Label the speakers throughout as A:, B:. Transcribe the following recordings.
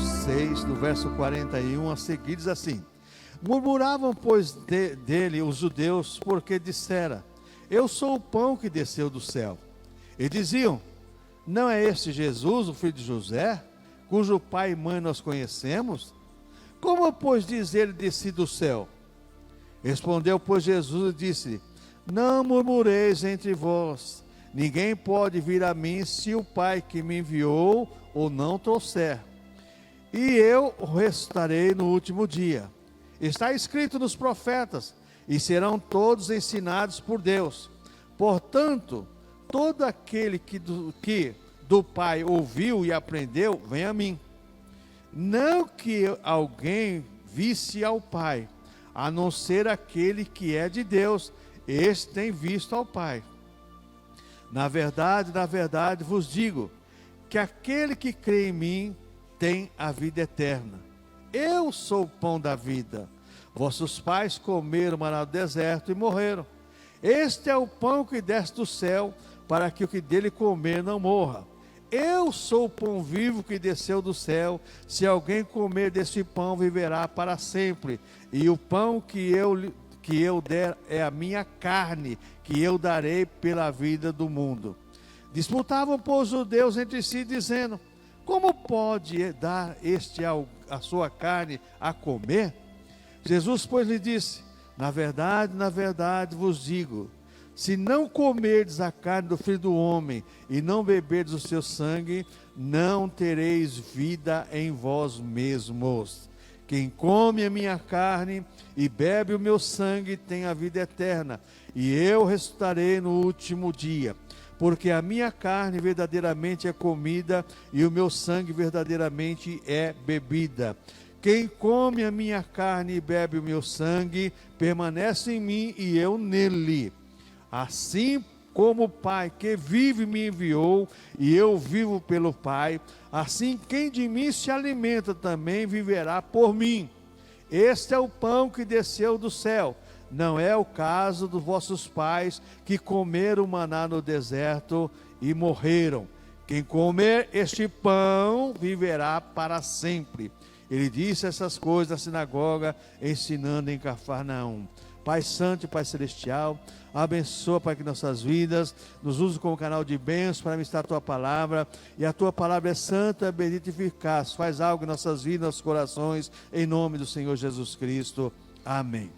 A: 6, do verso 41 a seguir, diz assim: Murmuravam, pois, dele os judeus, porque dissera: Eu sou o pão que desceu do céu. E diziam: Não é este Jesus, o filho de José, cujo pai e mãe nós conhecemos? Como, pois, diz ele: Desci do céu? Respondeu, pois, Jesus e disse: Não murmureis entre vós. Ninguém pode vir a mim se o Pai que me enviou o não trouxer. E eu ressuscitarei no último dia. Está escrito nos profetas: e serão todos ensinados por Deus. Portanto, todo aquele que do Pai ouviu e aprendeu, vem a mim. Não que alguém visse ao Pai, a não ser aquele que é de Deus, este tem visto ao Pai. Na verdade vos digo, que aquele que crê em mim tem a vida eterna. Eu sou o pão da vida. Vossos pais comeram maná no deserto e morreram. Este é o pão que desce do céu, para que o que dele comer não morra. Eu sou o pão vivo que desceu do céu. Se alguém comer desse pão, viverá para sempre. E o pão que eu der é a minha carne, que eu darei pela vida do mundo. Disputavam, pois, os judeus entre si, dizendo: Como pode dar este a sua carne a comer? Jesus, pois, lhe disse: Na verdade vos digo, se não comerdes a carne do Filho do Homem e não beberdes o seu sangue, não tereis vida em vós mesmos. Quem come a minha carne e bebe o meu sangue tem a vida eterna, e eu ressuscitarei no último dia. Porque a minha carne verdadeiramente é comida e o meu sangue verdadeiramente é bebida. Quem come a minha carne e bebe o meu sangue permanece em mim e eu nele. Assim como o Pai que vive me enviou e eu vivo pelo Pai, assim quem de mim se alimenta também viverá por mim. Este é o pão que desceu do céu. Não é o caso dos vossos pais que comeram maná no deserto e morreram. Quem comer este pão viverá para sempre. Ele disse essas coisas na sinagoga, ensinando em Cafarnaum. Pai Santo e Pai Celestial, abençoa, Pai, que nossas vidas, nos use como canal de bênçãos para ministrar a Tua Palavra, e a Tua Palavra é santa, bendita e eficaz. Faz algo em nossas vidas, nossos corações, em nome do Senhor Jesus Cristo. Amém.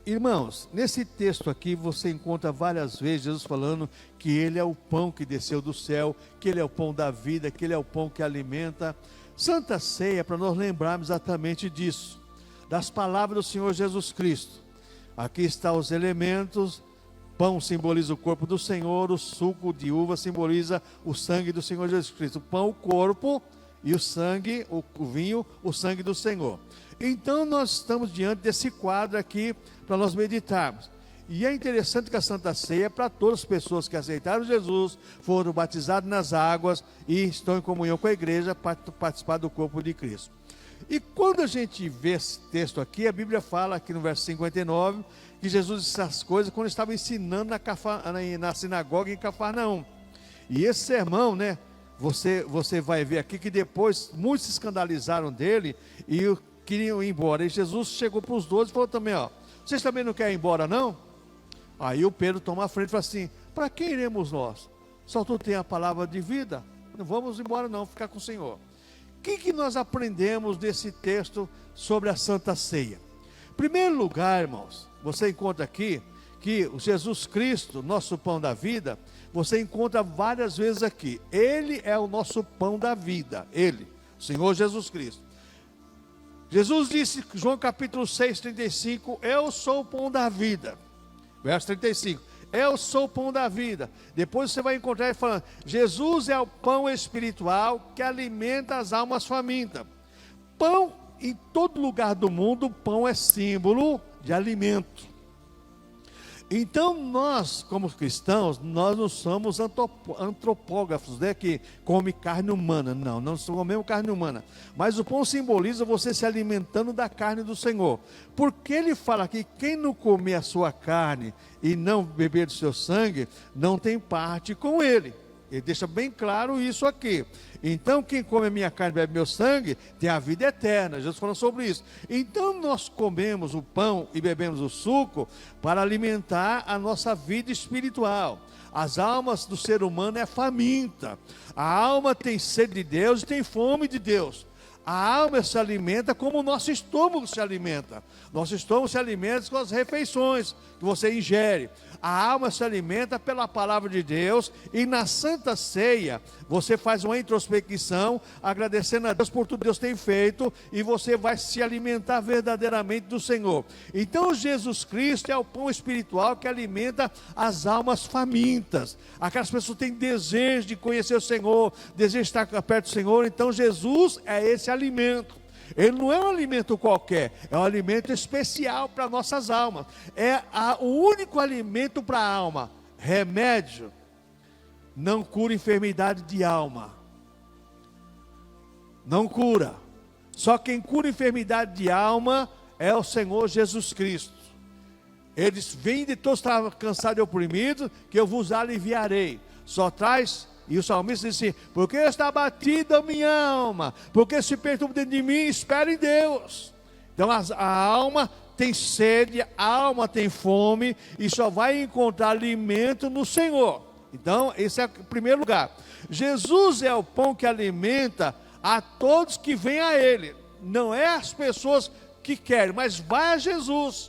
A: Irmãos, nesse texto aqui você encontra várias vezes Jesus falando que Ele é o pão que desceu do céu, que Ele é o pão da vida, que Ele é o pão que alimenta. Santa Ceia, para nós lembrarmos exatamente disso, das palavras do Senhor Jesus Cristo. Aqui estão os elementos: pão simboliza o corpo do Senhor, o suco de uva simboliza o sangue do Senhor Jesus Cristo. O pão, o corpo, e o sangue, o vinho, o sangue do Senhor. Então nós estamos diante desse quadro aqui para nós meditarmos. E é interessante que a Santa Ceia é para todas as pessoas que aceitaram Jesus, foram batizados nas águas e estão em comunhão com a igreja para participar do corpo de Cristo. E quando a gente vê esse texto aqui, a Bíblia fala aqui no verso 59, que Jesus disse essas coisas quando estava ensinando na sinagoga em Cafarnaum. E esse sermão, né, você vai ver aqui que depois muitos se escandalizaram dele e queriam ir embora. E Jesus chegou para os 12 e falou também: vocês também não querem ir embora, não? Aí o Pedro toma a frente e fala assim: para quem iremos nós? Só tu tem a palavra de vida, não vamos embora não, ficar com o Senhor. O que nós aprendemos desse texto sobre a Santa Ceia? Em primeiro lugar, irmãos, você encontra aqui que o Jesus Cristo, nosso pão da vida, você encontra várias vezes aqui. Ele é o nosso pão da vida, Ele, o Senhor Jesus Cristo. Jesus disse, João capítulo 6, 35, eu sou o pão da vida. Verso 35, eu sou o pão da vida. Depois você vai encontrar ele falando, Jesus é o pão espiritual que alimenta as almas famintas. Pão, em todo lugar do mundo, pão é símbolo de alimento. Então nós, como cristãos, nós não somos antropógrafos, né, que come carne humana. Não comemos carne humana. Mas o pão simboliza você se alimentando da carne do Senhor. Porque ele fala que quem não comer a sua carne e não beber do seu sangue, não tem parte com ele. Ele deixa bem claro isso aqui. Então, quem come a minha carne e bebe meu sangue, tem a vida eterna. Jesus falando sobre isso. Então, nós comemos o pão e bebemos o suco para alimentar a nossa vida espiritual. As almas do ser humano é faminta. A alma tem sede de Deus e tem fome de Deus. A alma se alimenta como o nosso estômago se alimenta. Nosso estômago se alimenta com as refeições que você ingere. A alma se alimenta pela palavra de Deus, e na Santa Ceia você faz uma introspecção, agradecendo a Deus por tudo que Deus tem feito, e você vai se alimentar verdadeiramente do Senhor. Então Jesus Cristo é o pão espiritual que alimenta as almas famintas, aquelas pessoas que têm desejo de conhecer o Senhor, desejo de estar perto do Senhor. Então Jesus é esse alimento. Ele não é um alimento qualquer, é um alimento especial para nossas almas. É o único alimento para a alma. Remédio não cura enfermidade de alma. Não cura. Só quem cura enfermidade de alma é o Senhor Jesus Cristo. Ele diz: vinde todos cansados e oprimidos, que eu vos aliviarei. Só traz. E o salmista disse assim: porque está abatida a minha alma, porque se perturba dentro de mim, espera em Deus. Então a alma tem sede, a alma tem fome, e só vai encontrar alimento no Senhor. Então esse é o primeiro lugar. Jesus é o pão que alimenta a todos que vêm a Ele. Não é as pessoas que querem, mas vai a Jesus.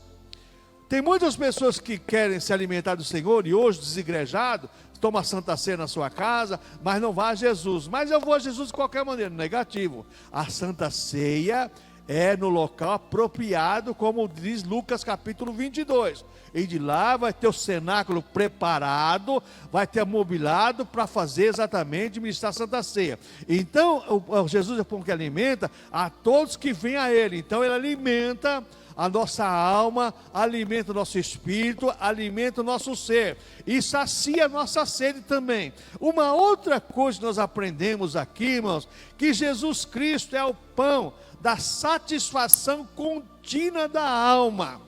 A: Tem muitas pessoas que querem se alimentar do Senhor, e hoje desigrejado, toma a Santa Ceia na sua casa, mas não vai a Jesus. Mas eu vou a Jesus de qualquer maneira. Negativo. A Santa Ceia é no local apropriado, como diz Lucas capítulo 22. E de lá vai ter o cenáculo preparado, vai ter mobilado para fazer exatamente ministrar a Santa Ceia. Então, Jesus é o pão que alimenta a todos que vêm a Ele. Então, Ele alimenta a nossa alma, alimenta o nosso espírito, alimenta o nosso ser, e sacia a nossa sede também. Uma outra coisa que nós aprendemos aqui, irmãos, que Jesus Cristo é o pão da satisfação contínua da alma.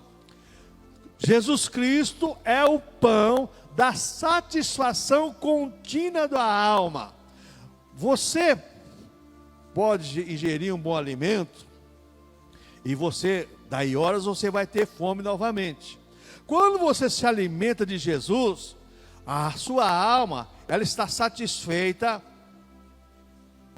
A: Jesus Cristo é o pão da satisfação contínua da alma. Você pode ingerir um bom alimento, e daí horas você vai ter fome novamente. Quando você se alimenta de Jesus, a sua alma, ela está satisfeita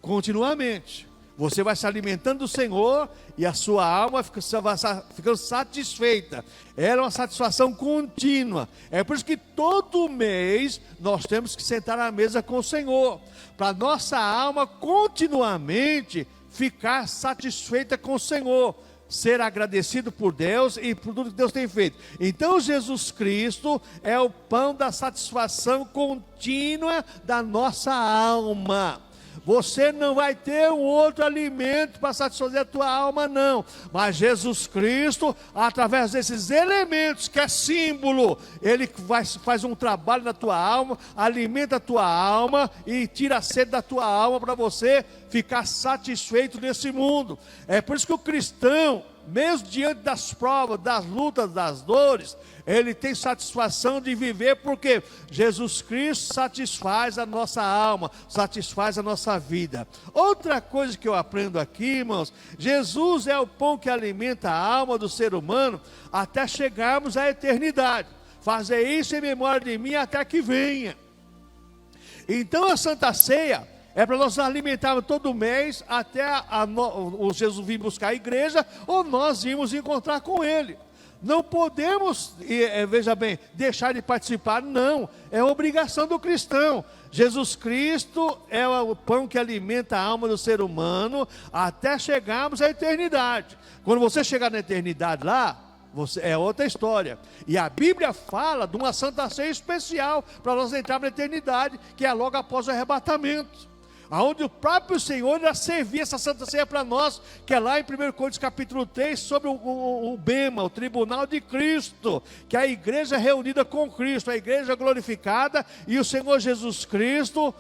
A: continuamente. Você vai se alimentando do Senhor, e a sua alma vai ficando satisfeita. Ela é uma satisfação contínua. É por isso que todo mês nós temos que sentar à mesa com o Senhor, para nossa alma continuamente ficar satisfeita com o Senhor, ser agradecido por Deus e por tudo que Deus tem feito. Então Jesus Cristo é o pão da satisfação contínua da nossa alma. Você não vai ter um outro alimento para satisfazer a tua alma, não. Mas Jesus Cristo, através desses elementos, que é símbolo, Ele faz um trabalho na tua alma, alimenta a tua alma e tira a sede da tua alma para você ficar satisfeito nesse mundo. É por isso que o cristão, mesmo diante das provas, das lutas, das dores, ele tem satisfação de viver, porque Jesus Cristo satisfaz a nossa alma, satisfaz a nossa vida. Outra coisa que eu aprendo aqui, irmãos, Jesus é o pão que alimenta a alma do ser humano até chegarmos à eternidade. Fazer isso em memória de mim até que venha. Então a Santa Ceia é para nós alimentarmos todo mês até o Jesus vir buscar a igreja, ou nós irmos encontrar com Ele. Não podemos, veja bem, deixar de participar, não. É obrigação do cristão. Jesus Cristo é o pão que alimenta a alma do ser humano até chegarmos à eternidade. Quando você chegar na eternidade lá, é outra história. E a Bíblia fala de uma Santa Ceia especial para nós entrarmos na eternidade, que é logo após o arrebatamento, aonde o próprio Senhor irá servir essa Santa Ceia para nós, que é lá em 1 Coríntios capítulo 3, sobre o Bema, o tribunal de Cristo, que é a igreja reunida com Cristo, a igreja glorificada, e o Senhor Jesus Cristo,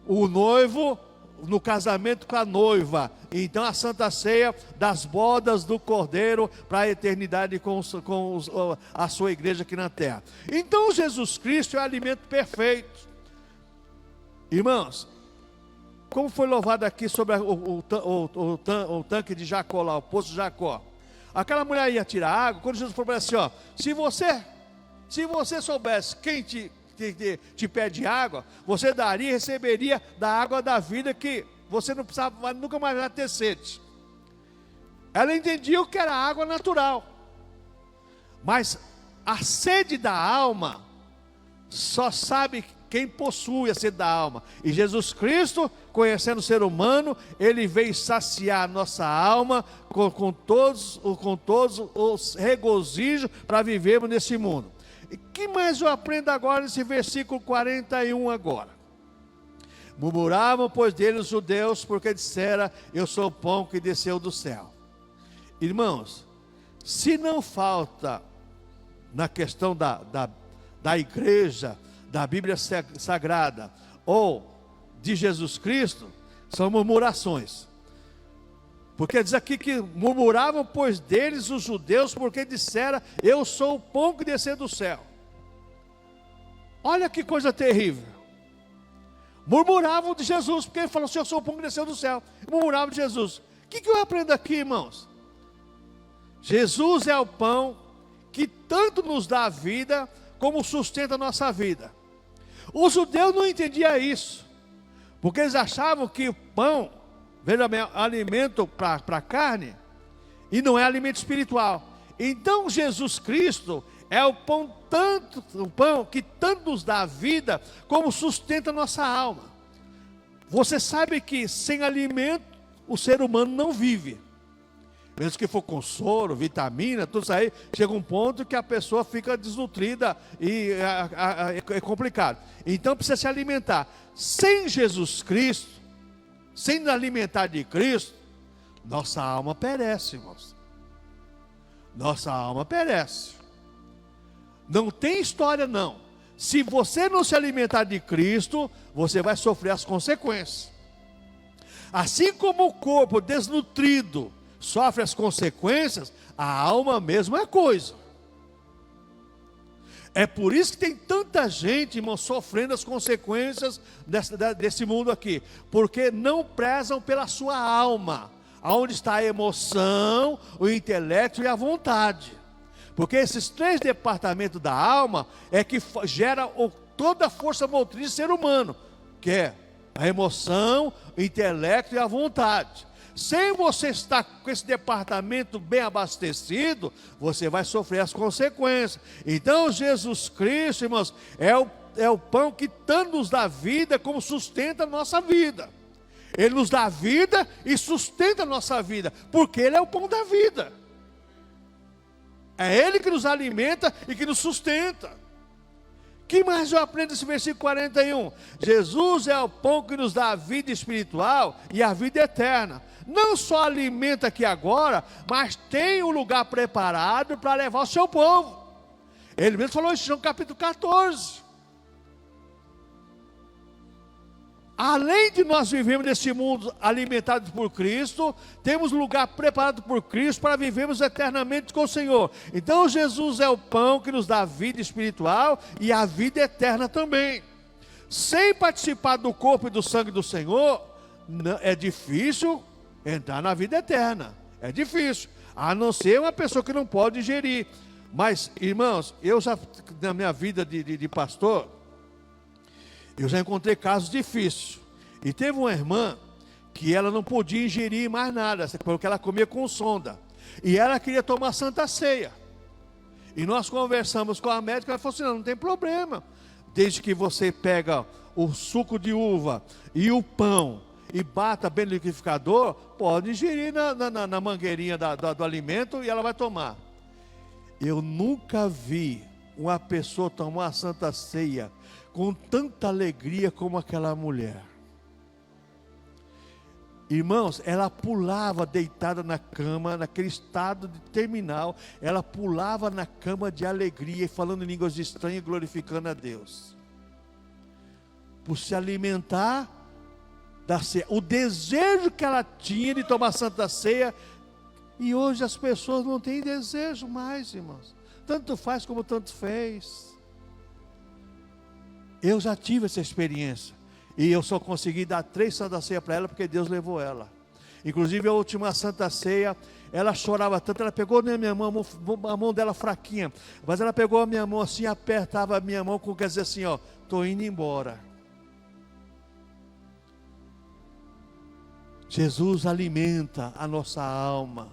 A: o noivo, no casamento com a noiva. Então a Santa Ceia das bodas do Cordeiro para a eternidade com a sua igreja aqui na terra. Então Jesus Cristo é o alimento perfeito. Irmãos, como foi louvado aqui sobre o tanque de Jacó lá, o poço de Jacó. Aquela mulher ia tirar água, quando Jesus falou assim, ó, se você soubesse quem te pede água, você daria e receberia da água da vida, que você não precisava nunca mais ter sede. Ela entendia o que era água natural, mas a sede da alma só sabe quem possui a sede da alma. E Jesus Cristo, conhecendo o ser humano, ele veio saciar a nossa alma com todos os regozijos para vivermos nesse mundo. E que mais eu aprendo agora nesse versículo 41 agora? Murmuravam, pois, dele os judeus, porque dissera, eu sou o pão que desceu do céu. Irmãos, se não falta na questão da igreja, da Bíblia Sagrada, ou de Jesus Cristo, são murmurações. Porque diz aqui que murmuravam, pois, deles os judeus, porque dissera, eu sou o pão que desceu do céu. Olha que coisa terrível. Murmuravam de Jesus, porque ele falou assim, eu sou o pão que desceu do céu. Murmuravam de Jesus. O que eu aprendo aqui, irmãos? Jesus é o pão que tanto nos dá a vida, como sustenta a nossa vida. Os judeus não entendiam isso, porque eles achavam que o pão, veja bem, é alimento para a carne, e não é alimento espiritual. Então Jesus Cristo é o pão que tanto nos dá a vida, como sustenta a nossa alma. Você sabe que sem alimento, o ser humano não vive. Mesmo que for com soro, vitamina, tudo isso aí, chega um ponto que a pessoa fica desnutrida e é complicado. Então precisa se alimentar. Sem Jesus Cristo, sem nos alimentar de Cristo, nossa alma perece, irmãos. Nossa alma perece. Não tem história não. Se você não se alimentar de Cristo, você vai sofrer as consequências. Assim como o corpo desnutrido sofre as consequências, a alma mesmo é coisa. É por isso que tem tanta gente, irmão, sofrendo as consequências desse mundo aqui, porque não prezam pela sua alma, aonde está a emoção, o intelecto e a vontade. Porque esses três departamentos da alma é que gera toda a força motriz do ser humano, que é a emoção, o intelecto e a vontade. Sem você estar com esse departamento bem abastecido, você vai sofrer as consequências. Então Jesus Cristo, irmãos, é o pão que tanto nos dá vida, como sustenta a nossa vida. Ele nos dá vida e sustenta a nossa vida, porque Ele é o pão da vida. É Ele que nos alimenta e que nos sustenta. Que mais eu aprendo nesse versículo 41? Jesus é o pão que nos dá a vida espiritual e a vida eterna. Não só alimenta aqui agora, mas tem um lugar preparado para levar o seu povo. Ele mesmo falou isso em João capítulo 14. Além de nós vivermos nesse mundo alimentados por Cristo, temos um lugar preparado por Cristo para vivermos eternamente com o Senhor. Então Jesus é o pão que nos dá a vida espiritual e a vida eterna também. Sem participar do corpo e do sangue do Senhor, é difícil entrar na vida eterna. É difícil, a não ser uma pessoa que não pode ingerir. Mas, irmãos, eu já, na minha vida de pastor, eu já encontrei casos difíceis. E teve uma irmã que ela não podia ingerir mais nada, porque ela comia com sonda. E ela queria tomar Santa Ceia. E nós conversamos com a médica, ela falou assim, não tem problema. Desde que você pega o suco de uva e o pão e bata bem no liquidificador, pode ingerir na mangueirinha do alimento e ela vai tomar. Eu nunca vi uma pessoa tomar a Santa Ceia com tanta alegria como aquela mulher. Irmãos, ela pulava deitada na cama, naquele estado de terminal, ela pulava na cama de alegria, falando em línguas estranhas, glorificando a Deus. Por se alimentar da ceia. O desejo que ela tinha de tomar Santa Ceia, e hoje as pessoas não têm desejo mais, irmãos. Tanto faz como tanto fez. Eu já tive essa experiência. E eu só consegui dar 3 Santas Ceias para ela porque Deus levou ela. Inclusive a última Santa Ceia, ela chorava tanto, ela pegou na minha mão, a mão dela fraquinha, mas ela pegou a minha mão assim, apertava a minha mão, quer dizer assim, ó, estou indo embora. Jesus alimenta a nossa alma,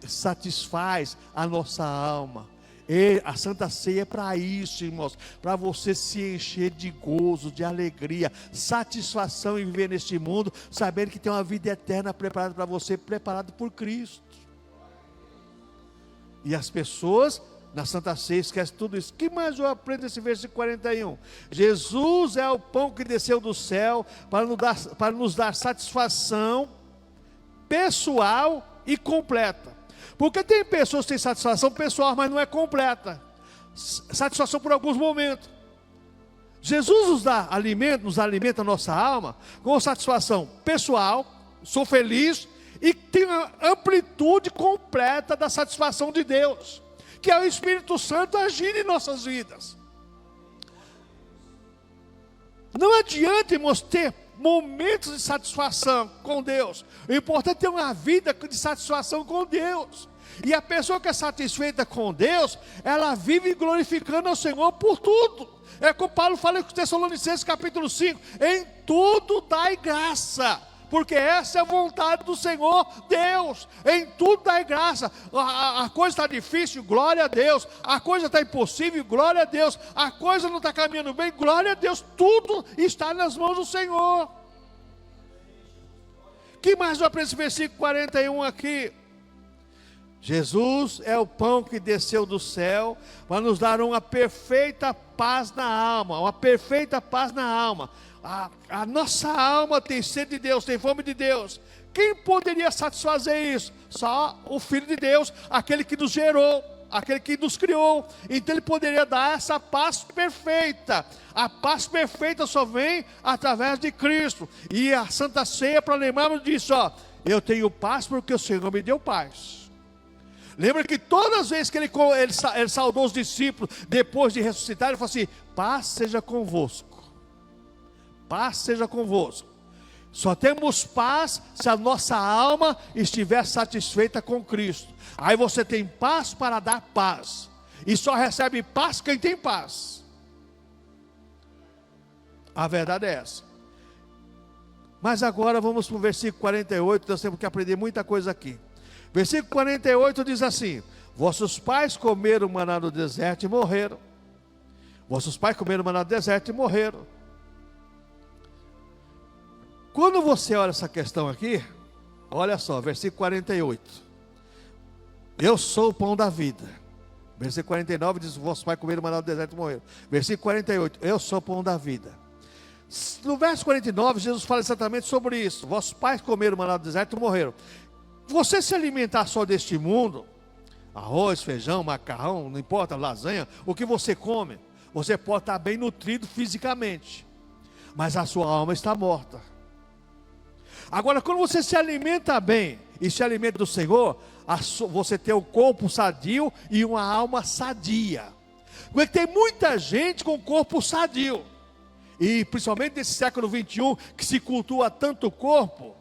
A: satisfaz a nossa alma. E a Santa Ceia é para isso, irmãos, para você se encher de gozo, de alegria, satisfação em viver neste mundo, sabendo que tem uma vida eterna preparada para você, preparada por Cristo. E as pessoas na Santa Ceia esquecem tudo isso. O que mais eu aprendo nesse versículo 41? Jesus é o pão que desceu do céu para nos dar satisfação pessoal e completa. Porque tem pessoas que têm satisfação pessoal, mas não é completa. Satisfação por alguns momentos. Jesus nos alimenta a nossa alma com satisfação pessoal, sou feliz, e tem uma amplitude completa da satisfação de Deus, que é o Espírito Santo agindo em nossas vidas. Não adianta, irmãos, ter momentos de satisfação com Deus. O importante é ter uma vida de satisfação com Deus. E a pessoa que é satisfeita com Deus, ela vive glorificando ao Senhor por tudo. É como Paulo fala em Tessalonicenses capítulo 5, em tudo dai graça, porque essa é a vontade do Senhor Deus. Em tudo dai graça. A coisa está difícil, glória a Deus. A coisa está impossível, glória a Deus. A coisa não está caminhando bem, glória a Deus. Tudo está nas mãos do Senhor. Que mais eu aprendo esse versículo 41 aqui? Jesus é o pão que desceu do céu para nos dar uma perfeita paz na alma, uma perfeita paz na alma. A nossa alma tem sede de Deus, tem fome de Deus. Quem poderia satisfazer isso? Só o Filho de Deus, aquele que nos gerou, aquele que nos criou. Então ele poderia dar essa paz perfeita. A paz perfeita só vem através de Cristo. E a Santa Ceia, para lembrarmos disso, ó, eu tenho paz porque o Senhor me deu paz. Lembra que todas as vezes que ele saudou os discípulos, depois de ressuscitar, ele falou assim: paz seja convosco. Paz seja convosco. Só temos paz se a nossa alma estiver satisfeita com Cristo. Aí você tem paz para dar paz. E só recebe paz quem tem paz. A verdade é essa. Mas agora vamos para o versículo 48, nós temos que aprender muita coisa aqui. Versículo 48 diz assim: vossos pais comeram maná no deserto e morreram. Vossos pais comeram maná no deserto e morreram. Quando você olha essa questão aqui, olha só, versículo 48. Eu sou o pão da vida. Versículo 49 diz: vossos pais comeram maná no deserto e morreram. Versículo 48, eu sou o pão da vida. No verso 49, Jesus fala exatamente sobre isso. Vossos pais comeram maná no deserto e morreram. Você se alimentar só deste mundo, arroz, feijão, macarrão, não importa, lasanha, o que você come, você pode estar bem nutrido fisicamente, mas a sua alma está morta. Agora, quando você se alimenta bem e se alimenta do Senhor, você tem um corpo sadio e uma alma sadia. Porque tem muita gente com corpo sadio, e principalmente nesse século 21, que se cultua tanto o corpo.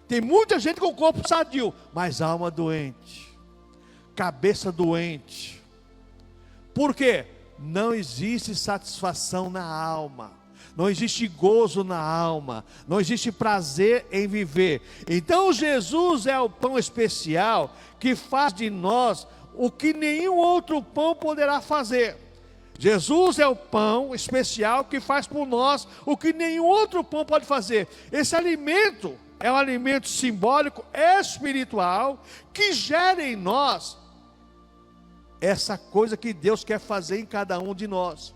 A: Tem muita gente com corpo sadio, mas alma doente, cabeça doente. Por quê? Não existe satisfação na alma, não existe gozo na alma, não existe prazer em viver. Então Jesus é o pão especial que faz de nós o que nenhum outro pão poderá fazer. Jesus é o pão especial que faz por nós o que nenhum outro pão pode fazer. Esse alimento é um alimento simbólico, espiritual, que gera em nós essa coisa que Deus quer fazer em cada um de nós,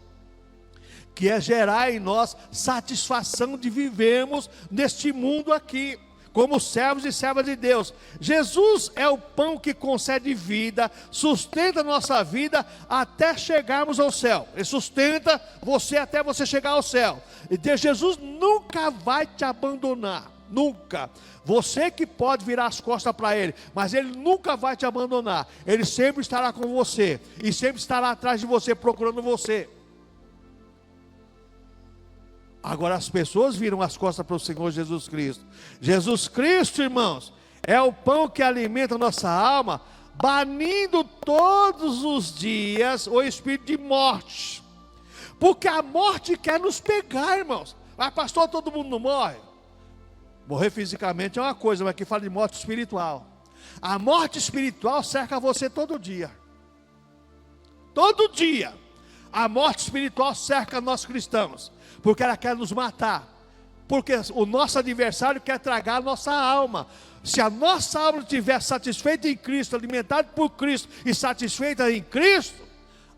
A: que é gerar em nós satisfação de vivermos neste mundo aqui, como servos e servas de Deus. Jesus é o pão que concede vida, sustenta a nossa vida até chegarmos ao céu. Ele sustenta você até você chegar ao céu. E Jesus nunca vai te abandonar. Nunca. Você que pode virar as costas para Ele, mas Ele nunca vai te abandonar. Ele sempre estará com você e sempre estará atrás de você, procurando você. Agora as pessoas viram as costas para o Senhor Jesus Cristo. Jesus Cristo, irmãos, é o pão que alimenta a nossa alma, banindo todos os dias o espírito de morte. Porque a morte quer nos pegar, irmãos. Mas pastor, todo mundo não morre? Morrer fisicamente é uma coisa, mas aqui fala de morte espiritual. A morte espiritual cerca você todo dia. Todo dia. A morte espiritual cerca nós cristãos, porque ela quer nos matar. Porque o nosso adversário quer tragar a nossa alma. Se a nossa alma estiver satisfeita em Cristo, alimentada por Cristo e satisfeita em Cristo,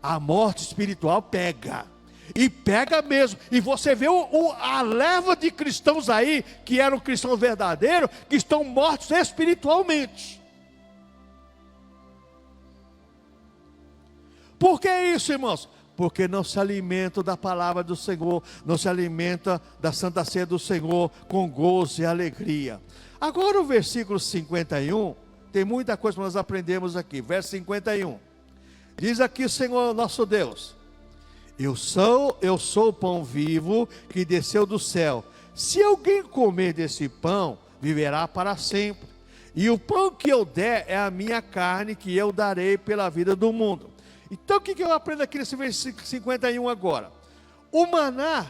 A: a morte espiritual pega. E pega mesmo. E você vê a leva de cristãos aí, que eram cristãos verdadeiros, que estão mortos espiritualmente. Por que isso, irmãos? Porque não se alimentam da palavra do Senhor, não se alimenta da Santa Ceia do Senhor com gozo e alegria. Agora o versículo 51, tem muita coisa para nós aprendermos aqui. Verso 51, diz aqui o Senhor nosso Deus: Eu sou o pão vivo que desceu do céu. Se alguém comer desse pão, viverá para sempre. E o pão que eu der é a minha carne, que eu darei pela vida do mundo. Então o que eu aprendo aqui nesse versículo 51 agora? O maná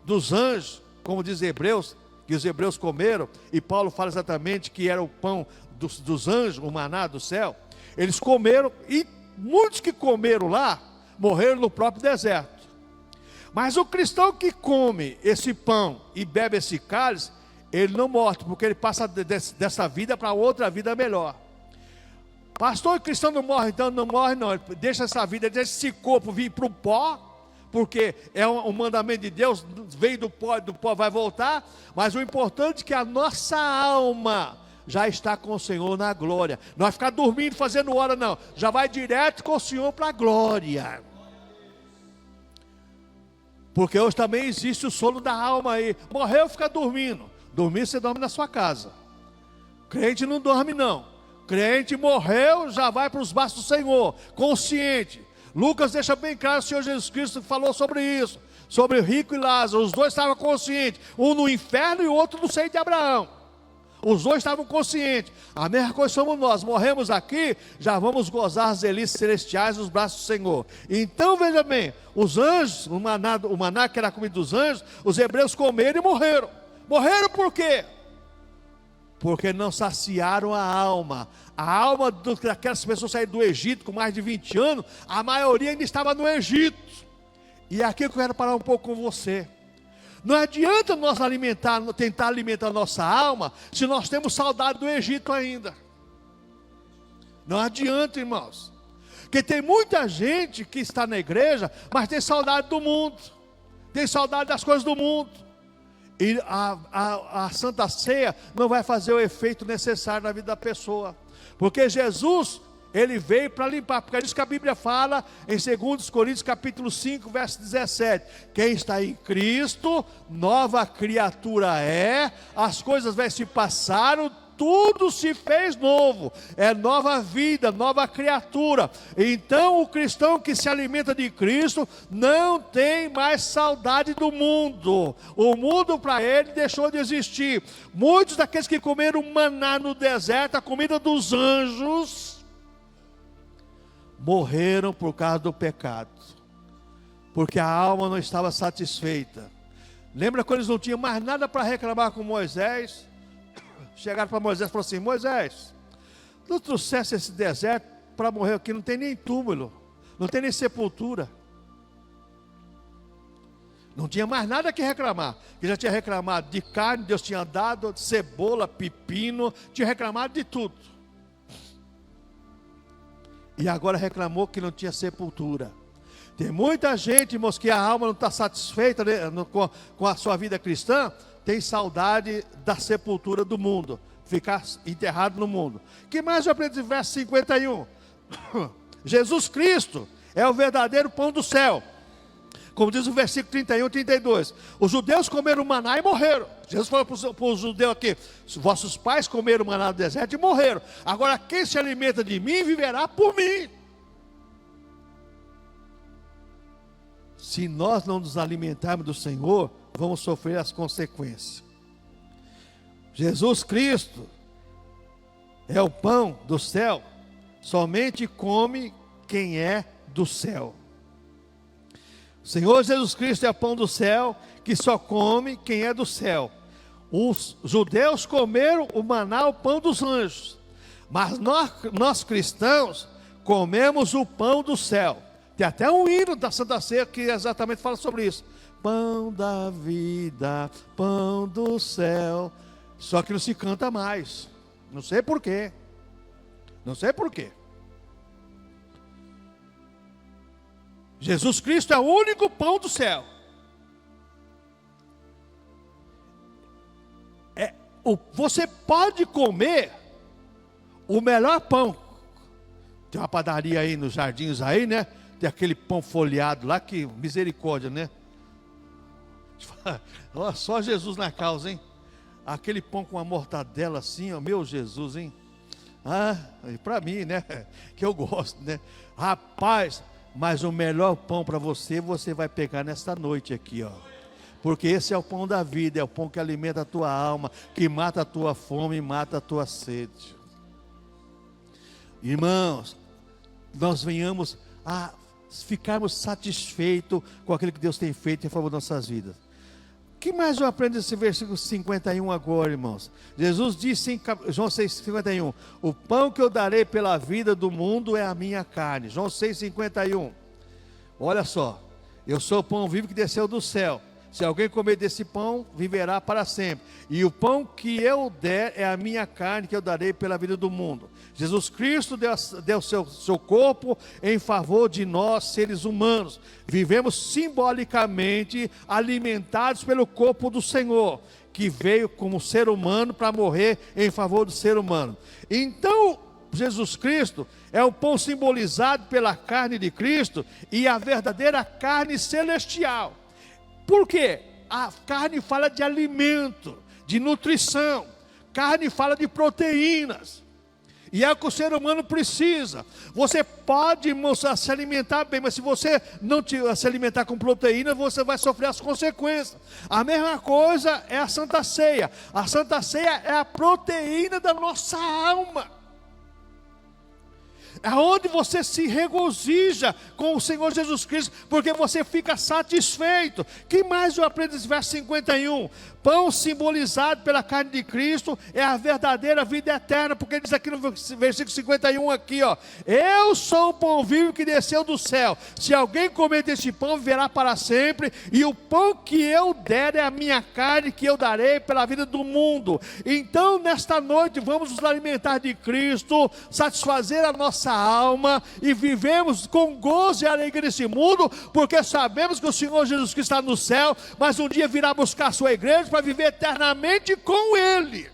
A: dos anjos, como diz Hebreus, que os hebreus comeram, e Paulo fala exatamente que era o pão dos anjos, o maná do céu. Eles comeram, e muitos que comeram lá, morreram no próprio deserto. Mas o cristão que come esse pão e bebe esse cálice, ele não morre, porque ele passa dessa vida para outra vida melhor. Pastor, o cristão não morre, então não morre não, ele deixa essa vida, deixa esse corpo vir para o pó, porque é um mandamento de Deus, veio do pó vai voltar, mas o importante é que a nossa alma já está com o Senhor na glória. Não vai ficar dormindo, fazendo hora não, já vai direto com o Senhor para a glória. Porque hoje também existe o sono da alma aí. Morreu, fica dormindo. Dormir, você dorme na sua casa. Crente não dorme não. Crente morreu, já vai para os braços do Senhor, consciente. Lucas deixa bem claro, o Senhor Jesus Cristo falou sobre isso, sobre o rico e Lázaro. Os dois estavam conscientes, um no inferno e o outro no seio de Abraão. Os dois estavam conscientes. A mesma coisa somos nós, morremos aqui, já vamos gozar as delícias celestiais nos braços do Senhor. Então veja bem, os anjos, o maná que era a comida dos anjos, os hebreus comeram e morreram. Morreram por quê? Porque não saciaram a alma. A alma daquelas pessoas saíram do Egito com mais de 20 anos, a maioria ainda estava no Egito. E é aqui que eu quero parar um pouco com você. Não adianta nós tentar alimentar a nossa alma, se nós temos saudade do Egito ainda. Não adianta, irmãos. Porque tem muita gente que está na igreja, mas tem saudade do mundo, tem saudade das coisas do mundo. E a Santa Ceia não vai fazer o efeito necessário na vida da pessoa. Porque Jesus, ele veio para limpar. Porque é isso que a Bíblia fala em 2 Coríntios capítulo 5, verso 17. Quem está em Cristo, nova criatura é. As coisas se passaram, tudo se fez novo. É nova vida, nova criatura. Então o cristão que se alimenta de Cristo não tem mais saudade do mundo. O mundo para ele deixou de existir. Muitos daqueles que comeram maná no deserto, a comida dos anjos, morreram por causa do pecado, porque a alma não estava satisfeita. Lembra quando eles não tinham mais nada para reclamar com Moisés? Chegaram para Moisés e falaram assim: Moisés, não trouxesse esse deserto para morrer aqui, não tem nem túmulo, não tem nem sepultura. Não tinha mais nada que reclamar, que já tinha reclamado de carne, Deus tinha dado, de cebola, pepino, tinha reclamado de tudo. E agora reclamou que não tinha sepultura. Tem muita gente, irmãos, que a alma não está satisfeita, né, com a sua vida cristã, tem saudade da sepultura do mundo, ficar enterrado no mundo. Que mais eu aprendi no verso 51? Jesus Cristo é o verdadeiro pão do céu. Como diz o versículo 31 e 32. Os judeus comeram maná e morreram. Jesus falou para os judeus aqui: vossos pais comeram maná no deserto e morreram. Agora quem se alimenta de mim viverá por mim. Se nós não nos alimentarmos do Senhor, vamos sofrer as consequências. Jesus Cristo é o pão do céu, somente come quem é do céu. O Senhor Jesus Cristo é o pão do céu, que só come quem é do céu. Os judeus comeram o maná, o pão dos anjos, mas nós cristãos comemos o pão do céu. Tem até um hino da Santa Ceia que exatamente fala sobre isso. Pão da vida, pão do céu. Só que não se canta mais. Não sei porquê. Não sei porquê. Jesus Cristo é o único pão do céu. Você pode comer o melhor pão. Tem uma padaria aí nos jardins aí, né? Tem aquele pão folheado lá, que misericórdia, né? Só Jesus na causa, hein? Aquele pão com a mortadela assim, ó, meu Jesus, hein? Para mim, né? Que eu gosto, né? Rapaz, mas o melhor pão para você vai pegar nesta noite aqui, ó. Porque esse é o pão da vida, é o pão que alimenta a tua alma, que mata a tua fome e mata a tua sede. Irmãos, nós venhamos a ficarmos satisfeitos com aquilo que Deus tem feito em favor das nossas vidas. O que mais eu aprendo nesse versículo 51 agora, irmãos? Jesus disse em João 6,51: o pão que eu darei pela vida do mundo é a minha carne. João 6,51. Olha só, eu sou o pão vivo que desceu do céu. Se alguém comer desse pão, viverá para sempre. E o pão que eu der é a minha carne que eu darei pela vida do mundo. Jesus Cristo deu seu corpo em favor de nós, seres humanos. Vivemos simbolicamente alimentados pelo corpo do Senhor, que veio como ser humano para morrer em favor do ser humano. Então, Jesus Cristo é o pão simbolizado pela carne de Cristo e a verdadeira carne celestial. Por quê? A carne fala de alimento, de nutrição. Carne fala de proteínas. E é o que o ser humano precisa. Você pode, moça, se alimentar bem, mas se você não se alimentar com proteína, você vai sofrer as consequências. A mesma coisa é a Santa Ceia. A Santa Ceia é a proteína da nossa alma. É onde você se regozija com o Senhor Jesus Cristo, porque você fica satisfeito. Que mais eu aprendo nesse verso 51? Pão simbolizado pela carne de Cristo é a verdadeira vida eterna, porque ele diz aqui no versículo 51 aqui, ó: eu sou o pão vivo que desceu do céu. Se alguém comer deste pão, viverá para sempre. E o pão que eu der é a minha carne, que eu darei pela vida do mundo. Então, nesta noite, vamos nos alimentar de Cristo, satisfazer a nossa alma e vivemos com gozo e alegria nesse mundo, porque sabemos que o Senhor Jesus Cristo está no céu, mas um dia virá buscar a sua igreja para viver eternamente com Ele.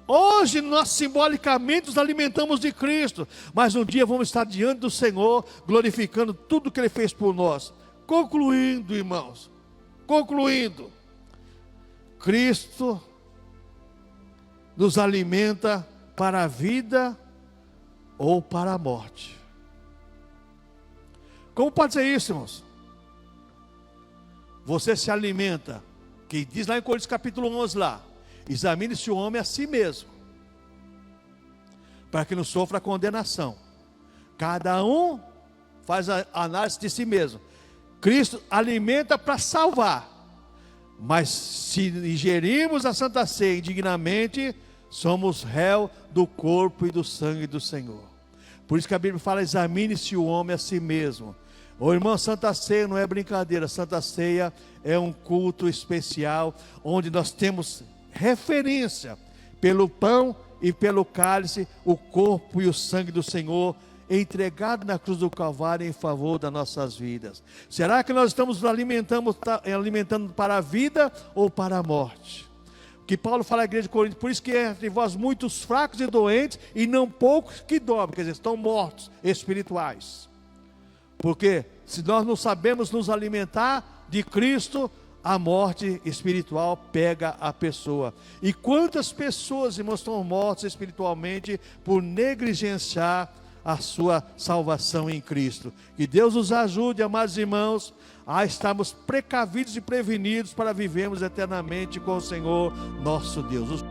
A: Hoje nós simbolicamente nos alimentamos de Cristo, mas um dia vamos estar diante do Senhor, glorificando tudo que Ele fez por nós. Concluindo, irmãos, Cristo nos alimenta para a vida ou para a morte. Como pode ser isso, irmãos? Você se alimenta, que diz lá em Coríntios capítulo 11 lá: examine-se o homem a si mesmo, para que não sofra condenação. Cada um faz a análise de si mesmo. Cristo alimenta para salvar, mas se ingerirmos a Santa Ceia indignamente, somos réu do corpo e do sangue do Senhor. Por isso que a Bíblia fala: examine-se o homem a si mesmo. Ô irmão, Santa Ceia não é brincadeira. Santa Ceia é um culto especial, onde nós temos referência pelo pão e pelo cálice, o corpo e o sangue do Senhor entregado na cruz do Calvário em favor das nossas vidas. Será que nós estamos alimentando para a vida ou para a morte? Que Paulo fala à igreja de Corinto: por isso que é entre vós muitos fracos e doentes, e não poucos que dormem, quer dizer, estão mortos espirituais. Porque se nós não sabemos nos alimentar de Cristo, a morte espiritual pega a pessoa. E quantas pessoas, irmãos, estão mortas espiritualmente por negligenciar a sua salvação em Cristo. Que Deus nos ajude, amados irmãos, a estarmos precavidos e prevenidos para vivermos eternamente com o Senhor nosso Deus.